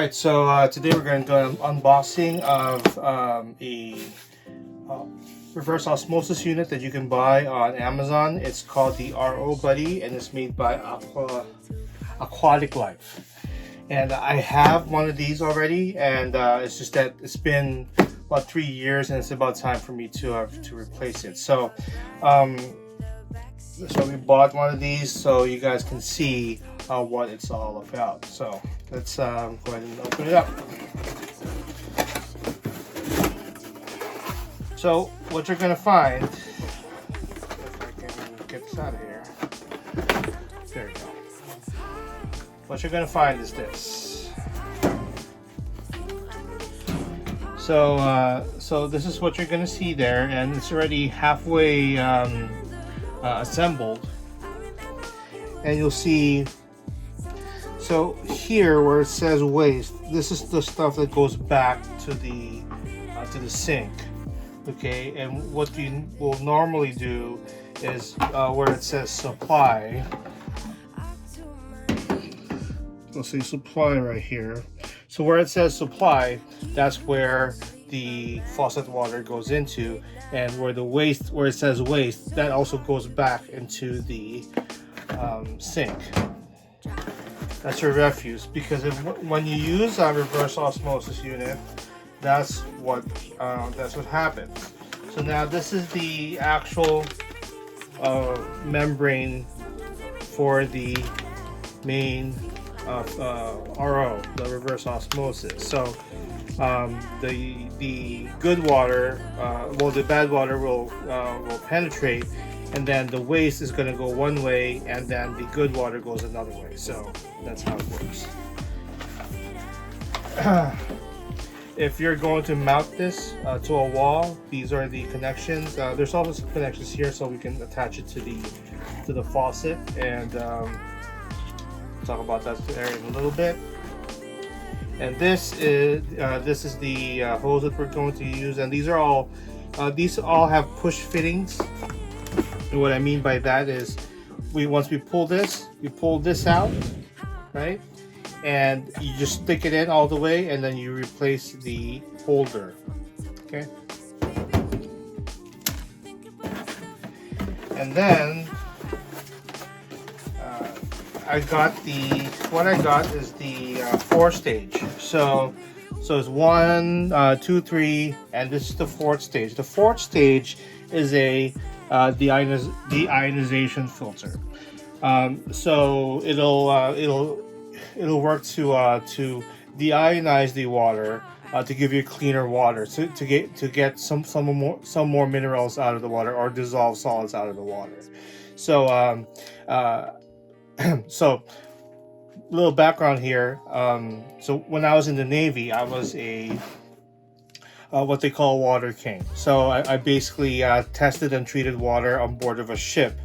Alright, so today we're going to do an unboxing of a reverse osmosis unit that you can buy on Amazon. It's called the RO Buddie and it's made by Aquaticlife. And I have one of these already, and it's just that it's been about 3 years and it's about time for me to replace it. So we bought one of these so you guys can see what it's all about. So let's go ahead and open it up. So what you're gonna find, if I can get this out of here, there you go. What you're gonna find is this. So this is what you're gonna see there, and it's already halfway assembled, and you'll see. So here where it says waste, this is the stuff that goes back to the sink. Okay, and what you will normally do is where it says supply. You'll see supply right here. So where it says supply, that's where the faucet water goes into, and where the waste, where it says waste, that also goes back into the sink. That's your refuse, because when you use a reverse osmosis unit, that's what happens. So now this is the actual membrane for the main RO, the reverse osmosis. So the good water, well, the bad water will penetrate, and then the waste is going to go one way, and then the good water goes another way. So that's how it works. If you're going to mount this to a wall, these are the connections. There's also some connections here, so we can attach it to the faucet, and talk about that there in a little bit. And this is the hose that we're going to use, and these all have push fittings. And what I mean by that is, once we pull this out, right? And you just stick it in all the way, and then you replace the holder. Okay. And then what I got is the 4-stage. So it's 1, 2, 3, and this is the 4th stage. The 4th stage is a deionization filter. So it'll work to deionize the water, to give you cleaner water, to get some more minerals out of the water, or dissolve solids out of the water. So so little background here. So when I was in the Navy, I was a what they call a water king. So I basically tested and treated water on board of a ship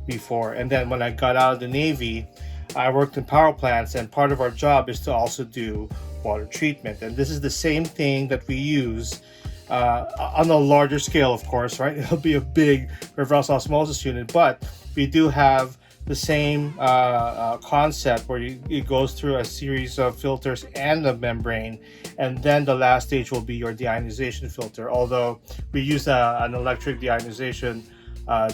before, and then when I got out of the Navy, I worked in power plants, and part of our job is to also do water treatment. And this is the same thing that we use on a larger scale, of course, right? It'll be a big reverse osmosis unit, but we do have the same concept where it goes through a series of filters and a membrane, and then the last stage will be your deionization filter, although we use an electric deionization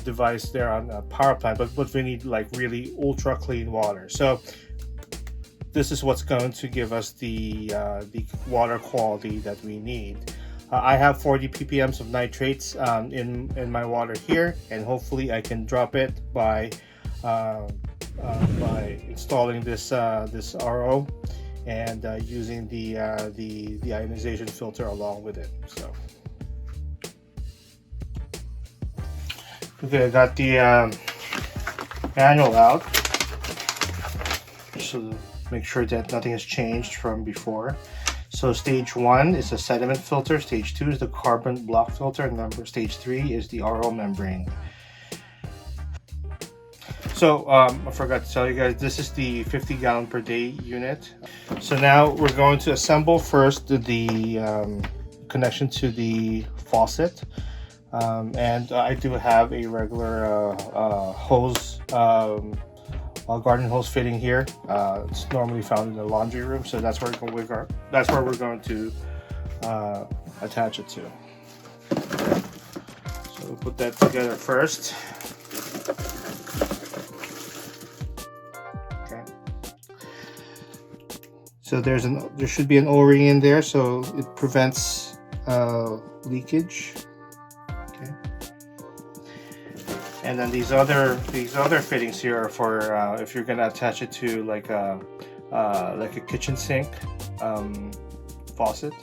device there on a power plant, but we need like really ultra clean water. So this is what's going to give us the water quality that we need. I have 40 ppm of nitrates in my water here, and hopefully I can drop it by installing this RO and using the ionization filter along with it. So okay, I got the manual out, so to make sure that nothing has changed from before. So stage 1 is a sediment filter, stage 2 is the carbon block filter, and stage 3 is the RO membrane. So I forgot to tell you guys, this is the 50 gallon per day unit. So now we're going to assemble first the connection to the faucet. And I do have a regular hose garden hose fitting here. It's normally found in the laundry room, so that's where we're going to attach it to. So we'll put that together first. Okay. So there should be an O-ring in there, so it prevents leakage. Okay. And then these other fittings here are for if you're gonna attach it to like a kitchen sink faucet.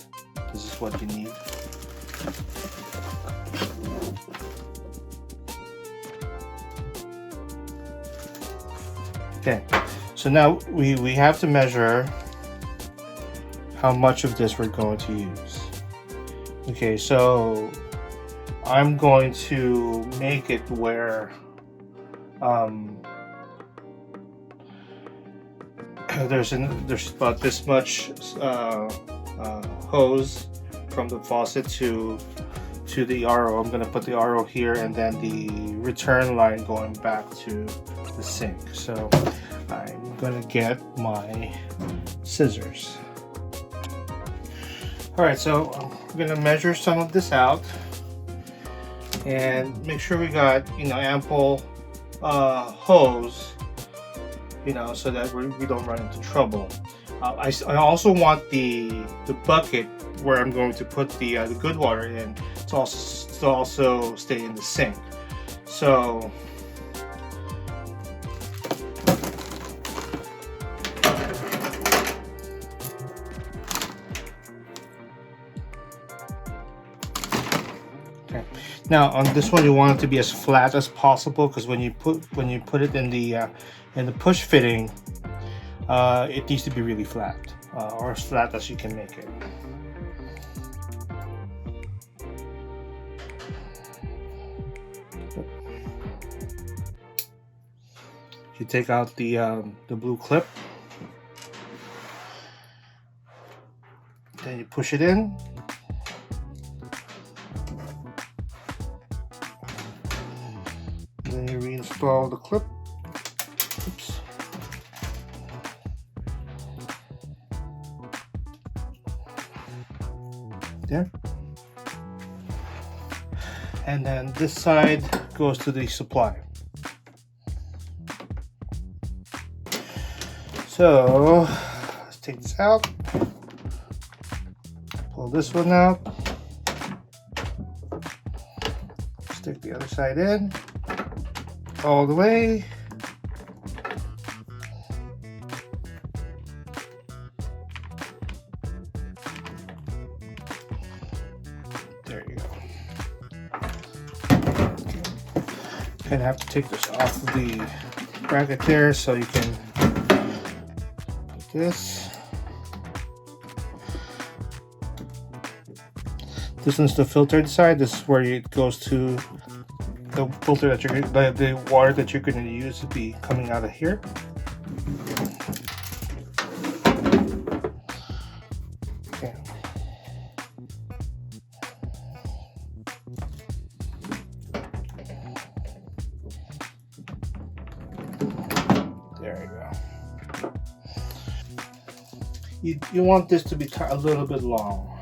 This is what you need. Okay, so now we have to measure how much of this we're going to use. Okay, so I'm going to make it where there's about this much hose from the faucet to the RO. I'm going to put the RO here, and then the return line going back to the sink. So I'm going to get my scissors. Alright, so I'm going to measure some of this out and make sure we got, ample hose, so that we don't run into trouble. I also want the bucket where I'm going to put the good water in to also stay in the sink. So okay. Now on this one, you want it to be as flat as possible, because when you put it in the push fitting, it needs to be really flat, or as flat as you can make it. You take out the blue clip, then you push it in. Then you reinstall the clip. Oops. There. And then this side goes to the supply. So let's take this out. Pull this one out. Stick the other side in. All the way. There you go. And I have to take this off of the bracket there, so you can put this. This is the filtered side. This is where it goes to the filter that the water that you're going to use to be coming out of here. Okay. There you go. You want this to be a little bit long.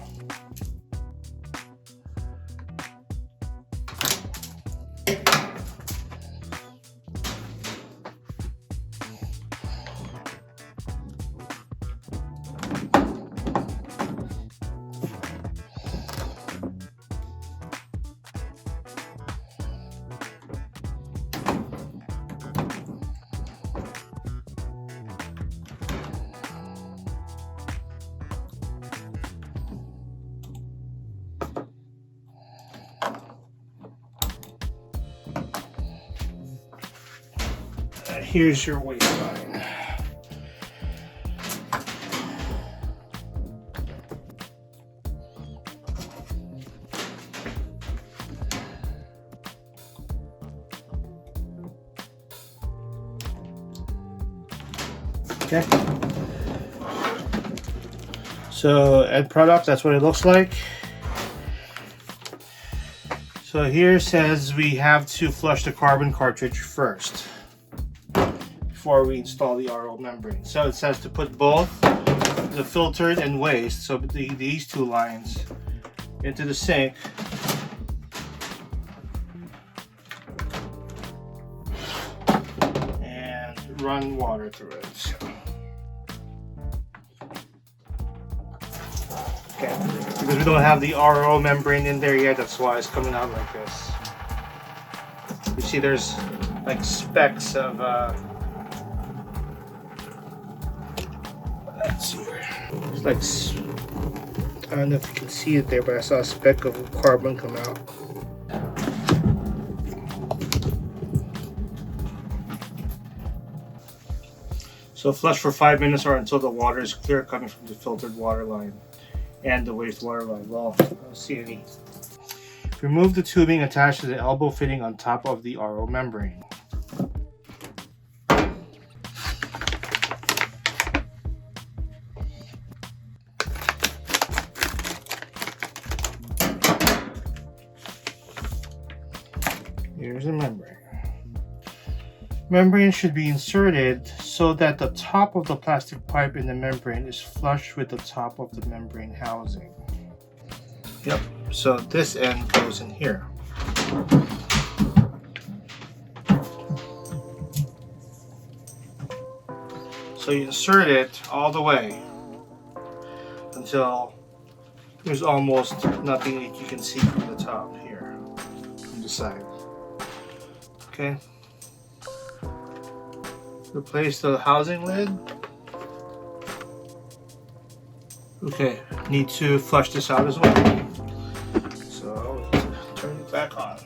Here's your waistline. Okay. So end product, that's what it looks like. So here says we have to flush the carbon cartridge first before we install the RO membrane. So it says to put both the filtered and waste, so these two lines, into the sink. And run water through it. Okay, because we don't have the RO membrane in there yet, that's why it's coming out like this. You see there's like specks of let's see here. It's like, I don't know if you can see it there, but I saw a speck of carbon come out. So flush for 5 minutes or until the water is clear coming from the filtered water line and the wastewater line. Well, I don't see any. Remove the tubing attached to the elbow fitting on top of the RO membrane. Here's the membrane. Membrane should be inserted so that the top of the plastic pipe in the membrane is flush with the top of the membrane housing. Yep, so this end goes in here. So you insert it all the way until there's almost nothing that you can see from the top here, from the side. Okay. Replace the housing lid. Okay, need to flush this out as well. So turn it back on.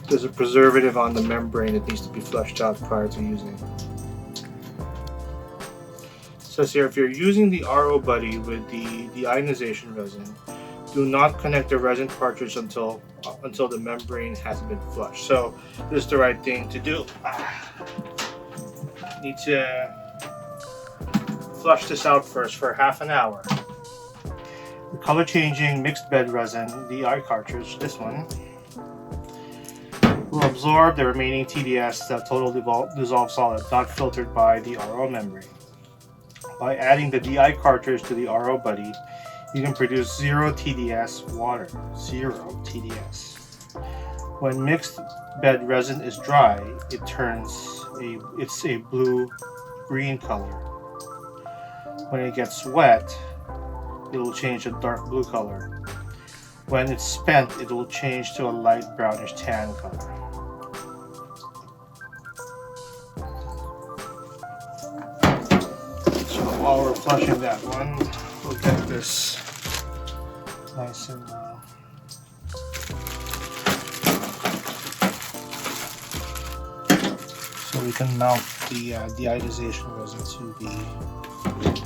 There's a preservative on the membrane that needs to be flushed out prior to using. It says here, if you're using the RO Buddie with the deionization resin, do not connect the resin cartridge until the membrane has been flushed. So this is the right thing to do. Need to flush this out first for half an hour. The color changing mixed bed resin, the eye cartridge, this one, will absorb the remaining TDS, that total dissolved solid, not filtered by the RO membrane. By adding the DI cartridge to the RO Buddie, you can produce 0 TDS water. 0 TDS. When mixed bed resin is dry, it's a blue-green color. When it gets wet, it will change a dark blue color. When it's spent, it will change to a light brownish tan color. So while we're flushing that one, we'll get this nice and so we can mount the deionization resin to this.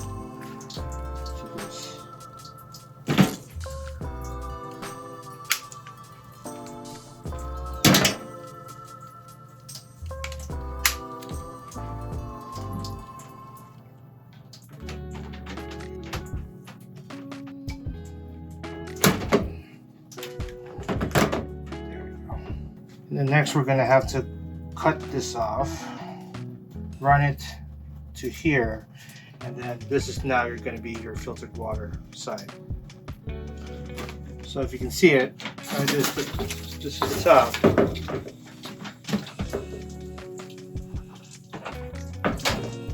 And then next we're going to have to cut this off, run it to here, and then this is now going to be your filtered water side. So if you can see it, this is the top.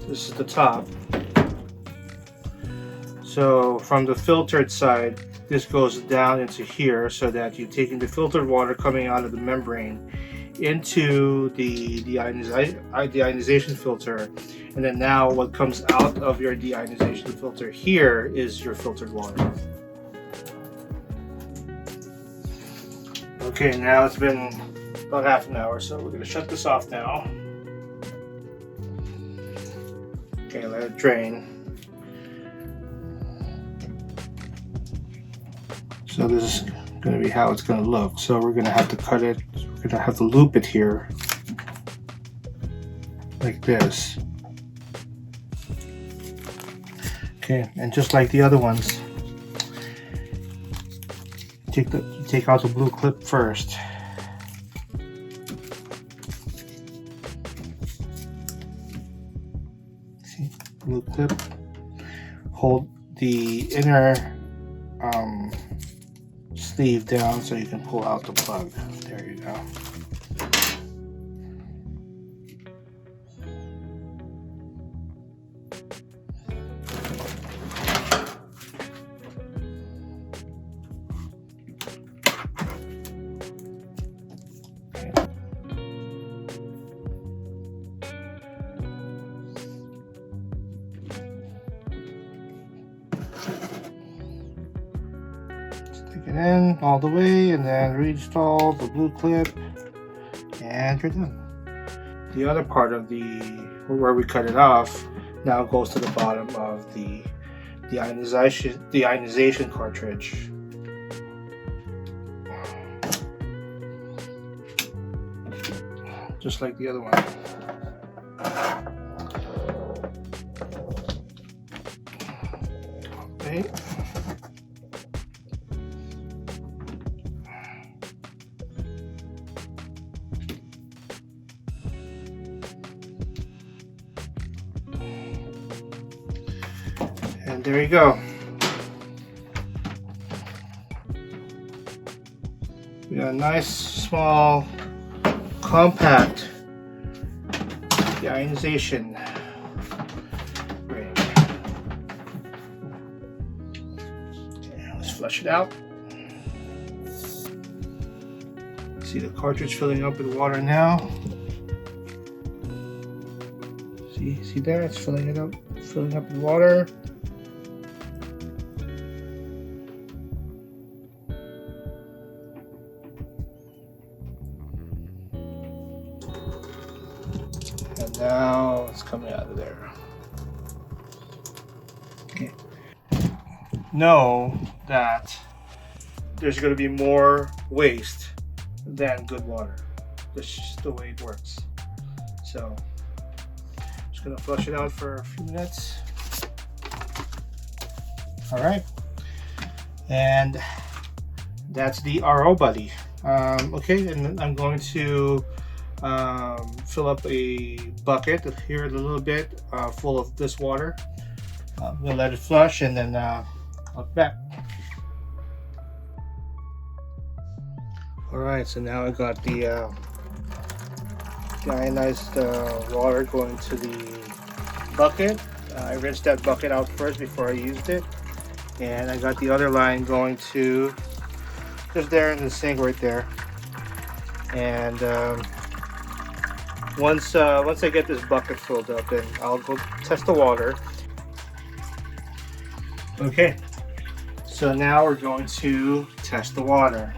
This is the top. So from the filtered side, this goes down into here, so that you're taking the filtered water coming out of the membrane into the deionization filter, and then now what comes out of your deionization filter here is your filtered water. Okay, now it's been about half an hour, so we're going to shut this off now. Okay, let it drain. So this is going to be how it's going to look. So we're going to have to cut it, we're going to have to loop it here like this. Okay, and just like the other ones, take take out the blue clip first. See, blue clip. Hold the inner sleeve down so you can pull out the plug. There you go. Stick it in all the way and then reinstall the blue clip and you're done. The other part of the where we cut it off now goes to the bottom of the ionization cartridge. Just like the other one. Okay. And there you go. We got a nice, small, compact ionization ring. Okay, let's flush it out. See the cartridge filling up with water now. See there? It's filling up with water. And now it's coming out of there. Okay. Know that there's going to be more waste than good water. That's just the way it works. So, just going to flush it out for a few minutes. All right. And that's the RO Buddie. Okay, and I'm going to fill up a bucket here a little bit full of this water. I'm gonna let it flush and then I'll be back. Alright, so now I got the ionized water going to the bucket. I rinsed that bucket out first before I used it, and I got the other line going to just there in the sink right there. And once I get this bucket filled up, then I'll go test the water. Okay, so now we're going to test the water.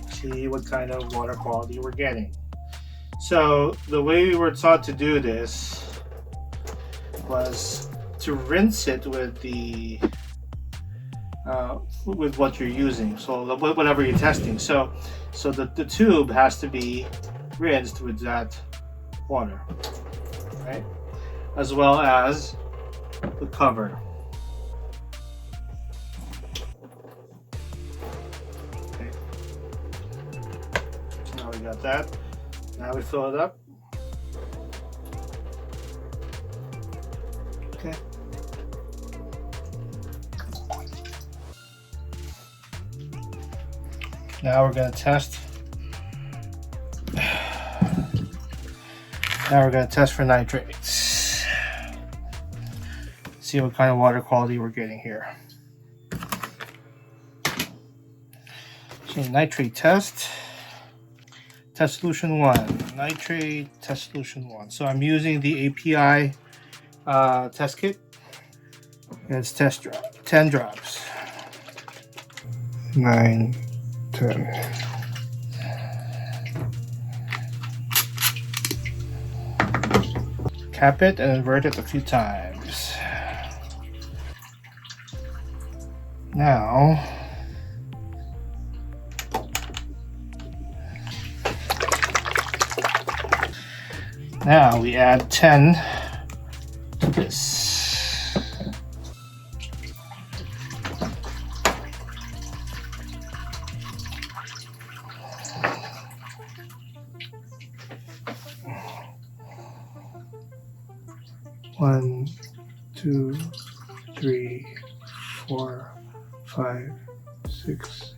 See what kind of water quality we're getting. So the way we were taught to do this was to rinse it with the with what you're using. So whatever you're testing. So the tube has to be rinsed with that water, right? As well as the cover. Okay. So now we got that. Now we fill it up. Okay. Now we're going to test. Now we're going to test for nitrates. See what kind of water quality we're getting here. Okay, nitrate test. Test solution 1. Nitrate test solution 1. So I'm using the API test kit. Let's test drop. 10 drops. 9, 10. Cap it and invert it a few times. Now we add 10 to this. 1, 2, 3, 4, 5, 6,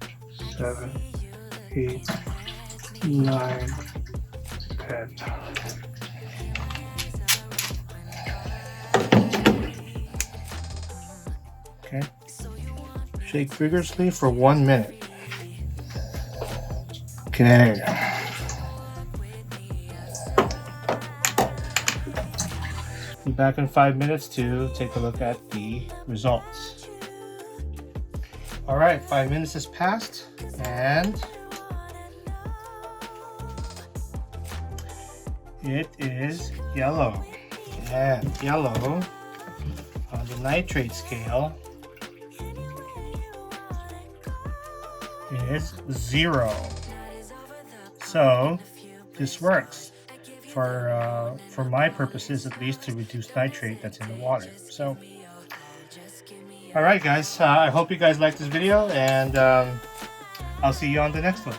7, 8, 9, 10. Okay. Shake vigorously for 1 minute. Okay. Be back in 5 minutes to take a look at the results. Alright, 5 minutes has passed and it is yellow. And yellow on the nitrate scale is 0. So this works for my purposes, at least, to reduce nitrate that's in the water. So all right guys, I hope you guys liked this video, and I'll see you on the next one.